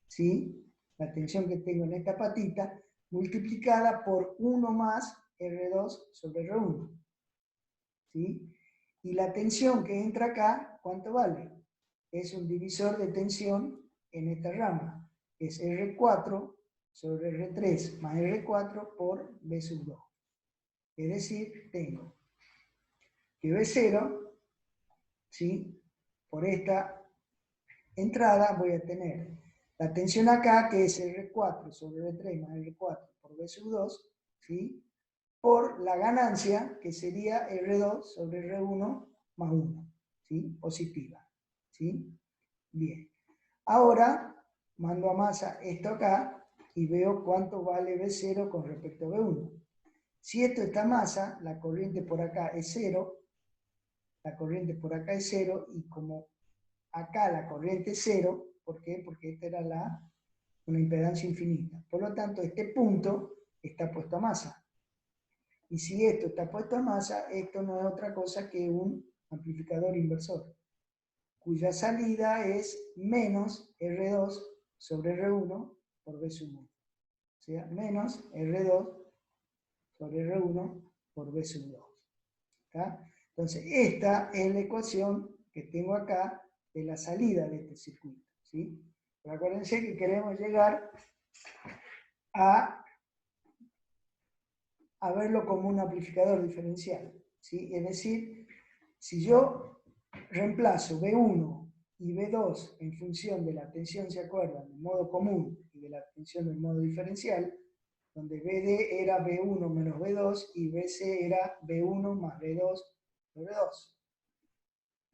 ¿sí? La tensión que tengo en esta patita, multiplicada por 1 más R2 sobre R1, ¿sí? Y la tensión que entra acá, ¿cuánto vale? Es un divisor de tensión en esta rama. Es R4 sobre R3 más R4 por B sub 2. Es decir, tengo que B0, ¿sí? Por esta entrada voy a tener la tensión acá, que es R4 sobre R3 más R4 por B sub 2, ¿sí? Por la ganancia, que sería R2 sobre R1 más 1, ¿sí? Positiva, ¿sí? Bien. Ahora, mando a masa esto acá y veo cuánto vale B0 con respecto a B1. Si esto está a masa, la corriente por acá es 0, la corriente por acá es 0, y como acá la corriente es 0, ¿por qué? Porque esta era una impedancia infinita. Por lo tanto, este punto está puesto a masa. Y si esto está puesto a masa, esto no es otra cosa que un amplificador inversor, cuya salida es menos R2 sobre R1 por B sub 1. O sea, menos R2 sobre R1 por B sub 2. ¿Está? Entonces, esta es la ecuación que tengo acá de la salida de este circuito. ¿Sí? Pero acuérdense que queremos llegar a verlo como un amplificador diferencial. ¿Sí? Es decir, si yo reemplazo B1 y B2 en función de la tensión, ¿se acuerdan?, del modo común y de la tensión del modo diferencial, donde BD era B1 menos B2 y BC era B1 más B2 sobre B2.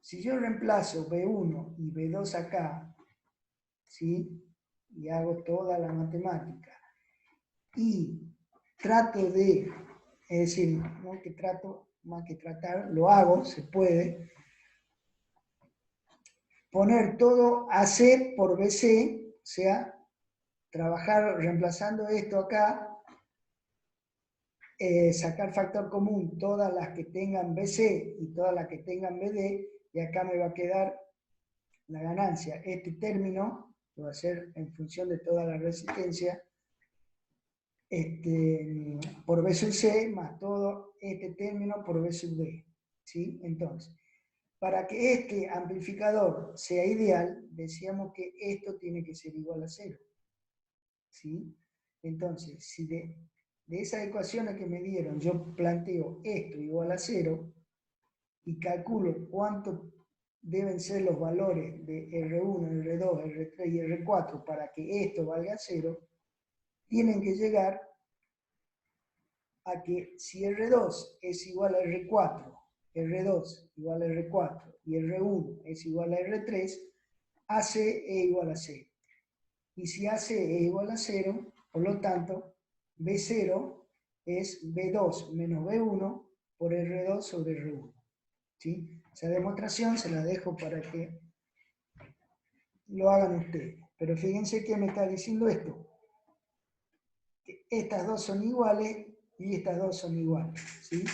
Si yo reemplazo B1 y B2 acá, ¿sí? Y hago toda la matemática, y trato de, es decir, no que trato, más que tratar, lo hago, se puede, poner todo AC por BC, o sea, trabajar reemplazando esto acá, sacar factor común todas las que tengan BC y todas las que tengan BD, y acá me va a quedar la ganancia. Este término lo va a hacer en función de toda la resistencia por B sub C más todo este término por B sub D. ¿Sí? Entonces, para que este amplificador sea ideal, decíamos que esto tiene que ser igual a 0. ¿Sí? Entonces, si de esas ecuaciones que me dieron yo planteo esto igual a 0 y calculo cuánto deben ser los valores de R1, R2, R3 y R4 para que esto valga 0, tienen que llegar a que si R2 es igual a R4, R2 igual a R4 y R1 es igual a R3, AC es igual a 0. Y si AC es igual a 0, por lo tanto, B0 es B2 menos B1 por R2 sobre R1. ¿Sí? Esa demostración se la dejo para que lo hagan ustedes. Pero fíjense que me está diciendo esto. Que estas dos son iguales y estas dos son iguales. ¿Sí?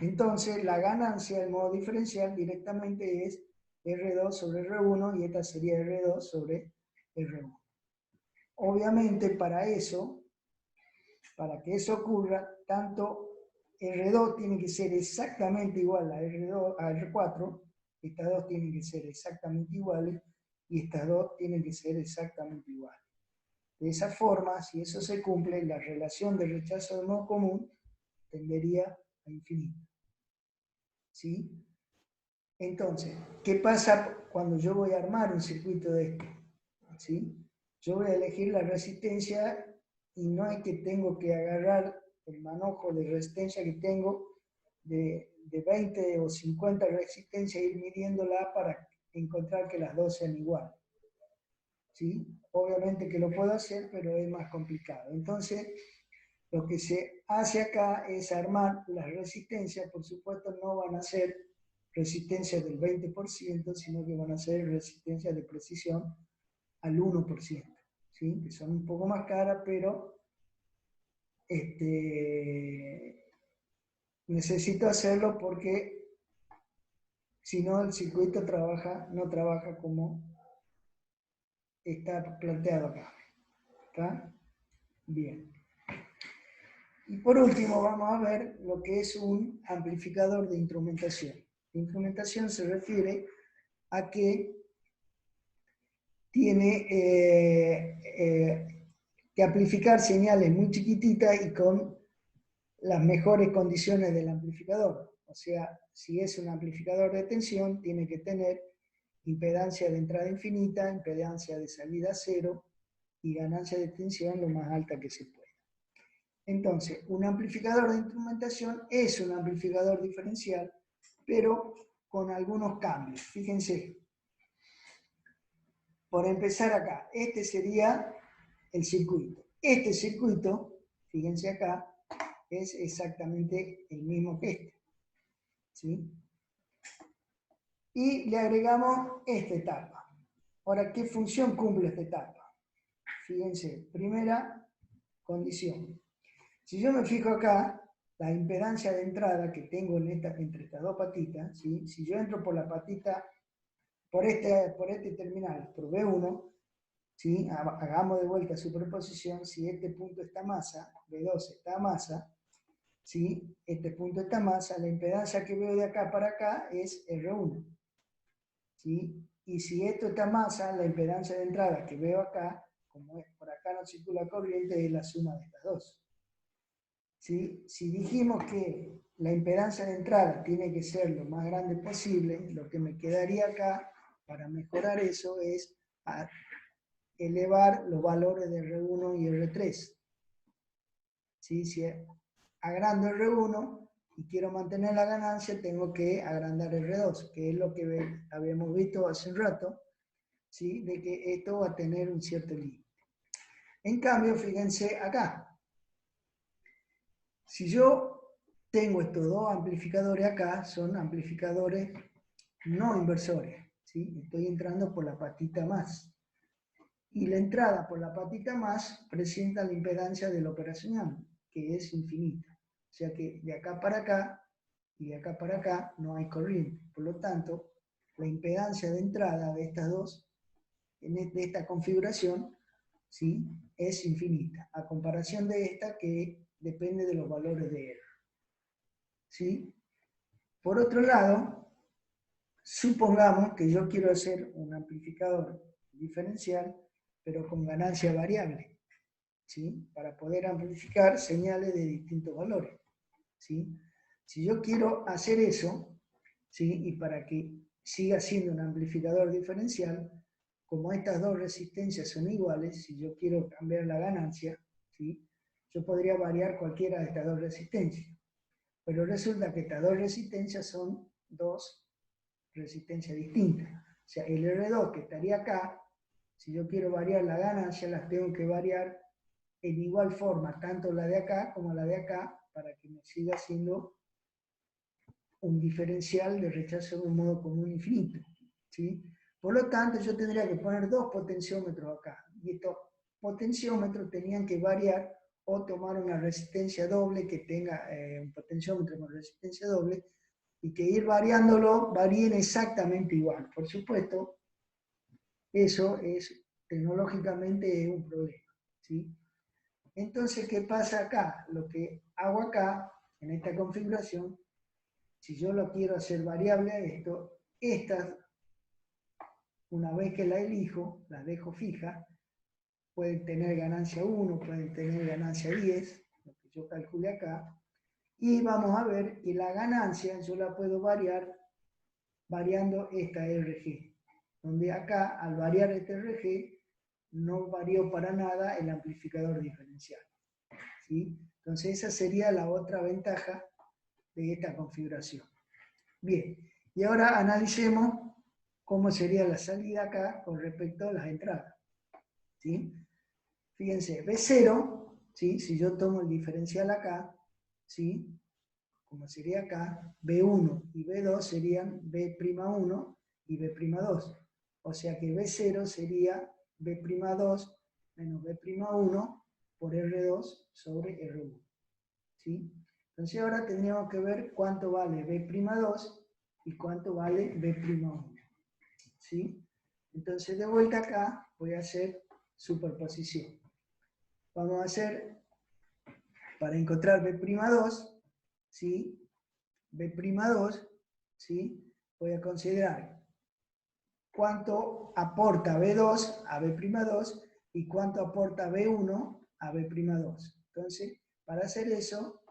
Entonces, la ganancia del modo diferencial directamente es R2 sobre R1 y esta sería R2 sobre R1. Obviamente, para que eso ocurra, tanto R2 tiene que ser exactamente igual a R4, estas dos tienen que ser exactamente iguales, y estas dos tienen que ser exactamente iguales. De esa forma, si eso se cumple, la relación de rechazo de modo común tendería a infinito. ¿Sí? Entonces, ¿qué pasa cuando yo voy a armar un circuito de esto? ¿Sí? Yo voy a elegir la resistencia y no es que tengo que agarrar el manojo de resistencia que tengo de 20 o 50 resistencias e ir midiéndola para encontrar que las dos sean iguales. ¿sí? Obviamente que lo puedo hacer, pero es más complicado. Entonces, lo que se hace acá es armar las resistencias. Por supuesto, no van a ser resistencias del 20%, sino que van a ser resistencias de precisión al 1%, ¿sí? Que son un poco más caras, pero necesito hacerlo porque si no el circuito no trabaja como está planteado acá. ¿Está? Bien. Y por último vamos a ver lo que es un amplificador de instrumentación. La instrumentación se refiere a que tiene que amplificar señales muy chiquititas y con las mejores condiciones del amplificador. O sea, si es un amplificador de tensión, tiene que tener impedancia de entrada infinita, impedancia de salida cero y ganancia de tensión lo más alta que se pueda. Entonces, un amplificador de instrumentación es un amplificador diferencial, pero con algunos cambios. Fíjense, por empezar acá, este sería el circuito. Este circuito, fíjense acá, es exactamente el mismo que este. ¿Sí? Y le agregamos esta etapa. Ahora, ¿qué función cumple esta etapa? Fíjense, primera condición. Si yo me fijo acá, la impedancia de entrada que tengo entre estas dos patitas, ¿sí? Si yo entro por la patita, por este terminal, por B1, ¿sí? Hagamos de vuelta superposición, si este punto está masa, B2 está masa, ¿sí? Este punto está masa, la impedancia que veo de acá para acá es R1. ¿Sí? Y si esto está masa, la impedancia de entrada que veo acá, como es por acá no circula corriente, es la suma de estas dos. ¿Sí? Si dijimos que la impedancia de entrada tiene que ser lo más grande posible, lo que me quedaría acá para mejorar eso es elevar los valores de R1 y R3. ¿Sí? Si agrando R1 y quiero mantener la ganancia, tengo que agrandar R2, que es lo que habíamos visto hace un rato, ¿sí? De que esto va a tener un cierto límite. En cambio, fíjense acá. Si yo tengo estos dos amplificadores acá, son amplificadores no inversores, ¿sí? Estoy entrando por la patita más. Y la entrada por la patita más presenta la impedancia del operacional, que es infinita. O sea que de acá para acá y de acá para acá no hay corriente. Por lo tanto, la impedancia de entrada de estas dos, de esta configuración, ¿sí? Es infinita, a comparación de esta que depende de los valores de R. ¿Sí? Por otro lado, supongamos que yo quiero hacer un amplificador diferencial, pero con ganancia variable, ¿sí? Para poder amplificar señales de distintos valores, ¿sí? Si yo quiero hacer eso, ¿sí? Y para que siga siendo un amplificador diferencial, como estas dos resistencias son iguales, si yo quiero cambiar la ganancia, ¿sí? Yo podría variar cualquiera de estas dos resistencias. Pero resulta que estas dos resistencias son dos resistencias distintas. O sea, el R2 que estaría acá, si yo quiero variar la ganancia, las tengo que variar en igual forma, tanto la de acá como la de acá, para que me siga siendo un diferencial de rechazo de un modo común infinito. ¿Sí? Por lo tanto, yo tendría que poner dos potenciómetros acá. Y estos potenciómetros tenían que variar o tomar una resistencia doble que tenga un potenciómetro con resistencia doble y que ir variándolo varíen exactamente igual. Por supuesto, eso es tecnológicamente un problema. ¿Sí? Entonces, ¿qué pasa acá? Lo que hago acá, en esta configuración, si yo lo quiero hacer variable a esto, estas, una vez que la elijo, las dejo fijas, pueden tener ganancia 1, pueden tener ganancia 10, lo que yo calcule acá, y vamos a ver que la ganancia yo la puedo variar variando esta RG, donde acá, al variar este RG, no varió para nada el amplificador diferencial. ¿Sí? Entonces esa sería la otra ventaja de esta configuración. Bien, y ahora analicemos cómo sería la salida acá con respecto a las entradas. ¿sí? Fíjense, B0, ¿sí? Si yo tomo el diferencial acá, ¿sí? Como sería acá, B1 y B2 serían B'1 y B'2. O sea que B0 sería B'2 menos B'1 por R2 sobre R1. ¿Sí? Entonces ahora tendríamos que ver cuánto vale B'2 y cuánto vale B'1. ¿Sí? Entonces de vuelta acá voy a hacer superposición. Vamos a hacer, para encontrar B'2, ¿sí? B'2, ¿sí? Voy a considerar cuánto aporta B2 a B'2 y cuánto aporta B1 a B'2. Entonces, para hacer eso,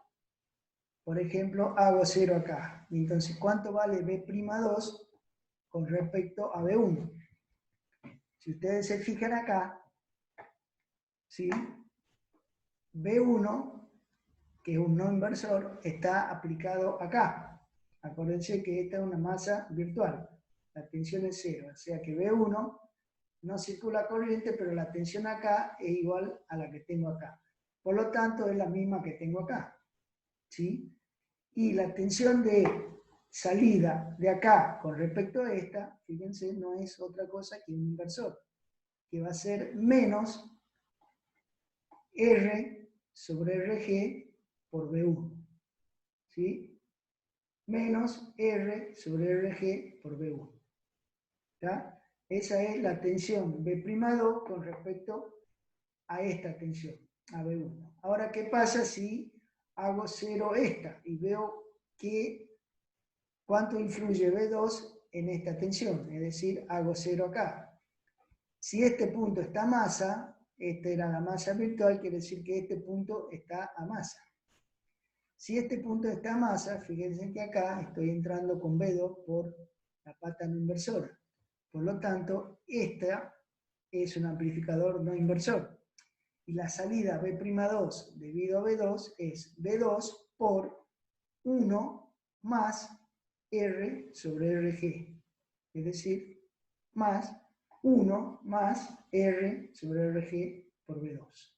por ejemplo, hago 0 acá. Entonces, ¿cuánto vale B'2 con respecto a B1? Si ustedes se fijan acá, ¿sí? B1, que es un no inversor, está aplicado acá. Acuérdense que esta es una masa virtual. La tensión es 0. O sea que B1 no circula corriente, pero la tensión acá es igual a la que tengo acá. Por lo tanto, es la misma que tengo acá. ¿Sí? Y la tensión de salida de acá con respecto a esta, fíjense, no es otra cosa que un inversor, que va a ser menos R sobre RG por B1. ¿Sí? Menos R sobre RG por B1. ¿Está? Esa es la tensión B'2 con respecto a esta tensión, a B1. Ahora, ¿qué pasa si hago 0 esta y veo cuánto influye B2 en esta tensión? Es decir, hago 0 acá. Si este punto está a masa, esta era la masa virtual, quiere decir que este punto está a masa. Si este punto está a masa, fíjense que acá estoy entrando con B2 por la pata no inversora. Por lo tanto, esta es un amplificador no inversor. Y la salida B'2 debido a B2 es B2 por 1 más R sobre RG. Es decir, más 1 más R sobre RG por B2.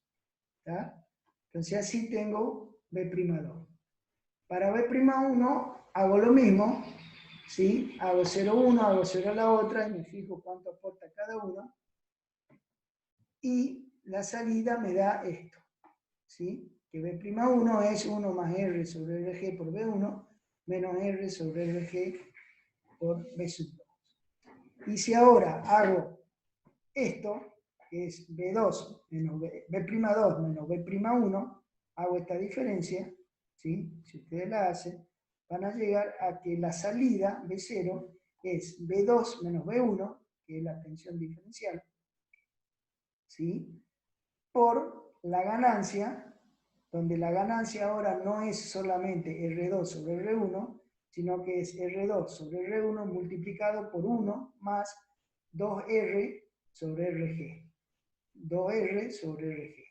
¿Tá? Entonces así tengo B'2. Para B'1 hago lo mismo, ¿sí? Hago 0,1, hago 0 la otra y me fijo cuánto aporta cada uno. Y la salida me da esto, ¿sí? Que B'1 es 1 más R sobre RG por B1 menos R sobre RG por B2. Y si ahora hago esto, que es B2 menos B'2 menos B'1, hago esta diferencia, ¿sí? Si ustedes la hacen, van a llegar a que la salida B0 es B2 menos B1, que es la tensión diferencial, ¿sí? Por la ganancia, donde la ganancia ahora no es solamente R2 sobre R1, sino que es R2 sobre R1 multiplicado por 1 más 2R sobre RG. 2R sobre RG.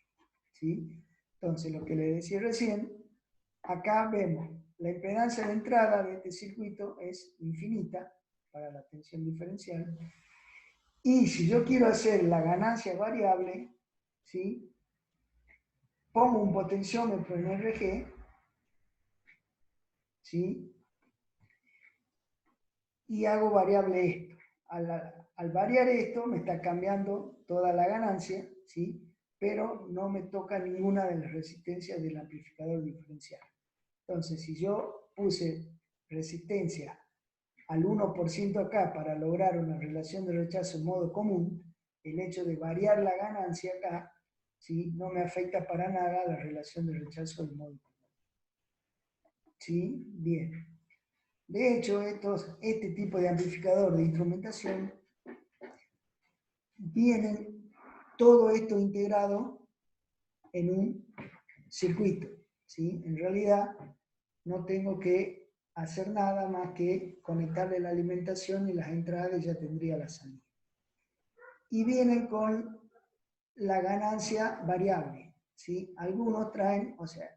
¿Sí? Entonces, lo que le decía recién, acá vemos la impedancia de entrada de este circuito es infinita para la tensión diferencial. Y si yo quiero hacer la ganancia variable, ¿sí? Pongo un potenciómetro en RG, ¿sí? Y hago variable esto. Al variar esto me está cambiando toda la ganancia, ¿sí? Pero no me toca ninguna de las resistencias del amplificador diferencial. Entonces, si yo puse resistencia al 1% acá para lograr una relación de rechazo en modo común, el hecho de variar la ganancia acá, ¿sí? No me afecta para nada la relación de rechazo en modo común. ¿Sí? Bien. De hecho, este tipo de amplificador de instrumentación vienen todo esto integrado en un circuito, ¿sí? En realidad no tengo que hacer nada más que conectarle la alimentación y las entradas y ya tendría la salida. Y vienen con la ganancia variable, ¿sí? Algunos traen, o sea,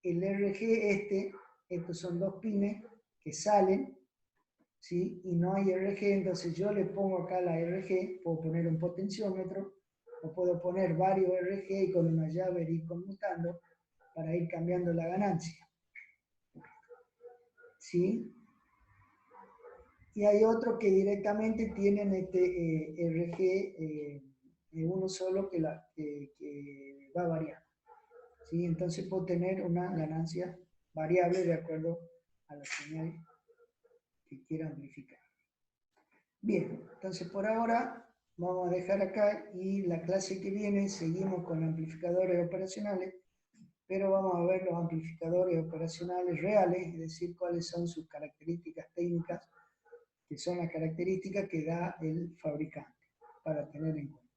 el RG estos son dos pines que salen, ¿sí? Y no hay RG, entonces yo le pongo acá la RG, puedo poner un potenciómetro O puedo poner varios RG y con una llave ir conmutando para ir cambiando la ganancia. ¿Sí? Y hay otros que directamente tienen este RG uno solo que va variando. ¿Sí? Entonces puedo tener una ganancia variable de acuerdo a la señal que quiera amplificar. Bien, entonces por ahora vamos a dejar acá y la clase que viene seguimos con amplificadores operacionales, pero vamos a ver los amplificadores operacionales reales, es decir, cuáles son sus características técnicas, que son las características que da el fabricante, para tener en cuenta.